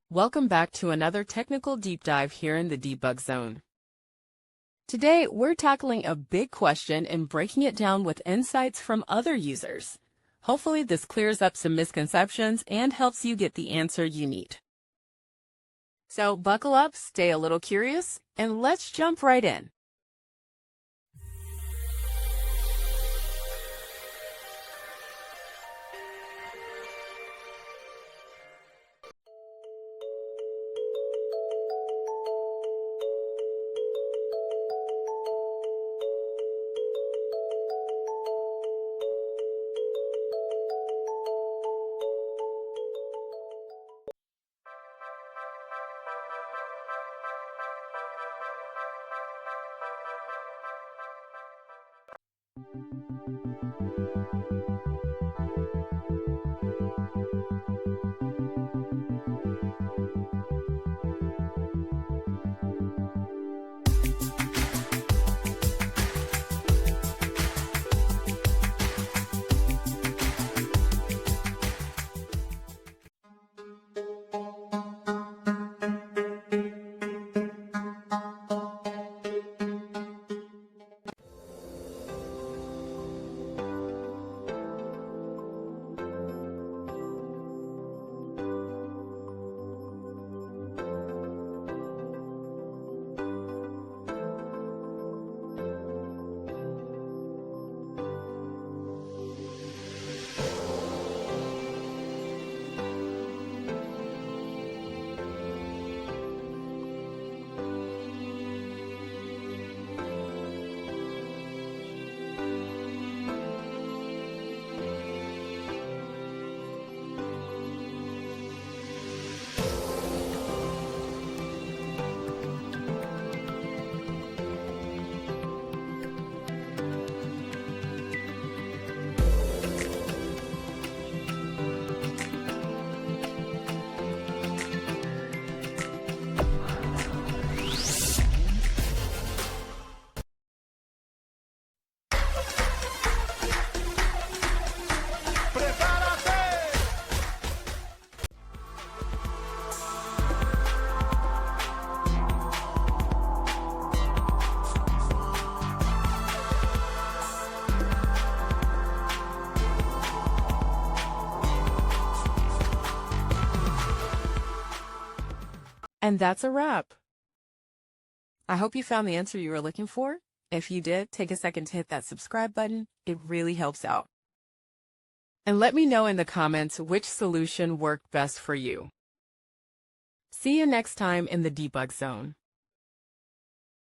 Welcome back to another technical deep dive here in the debug zone. Today, we're tackling a big question and breaking it down with insights from other users. Hopefully, this clears up some misconceptions and helps you get the answer you need. So buckle up, stay a little curious, and let's jump right in. And that's a wrap. I hope you found the answer you were looking for. If you did, take a second to hit that subscribe button. It really helps out. And let me know in the comments which solution worked best for you. See you next time in the debug zone.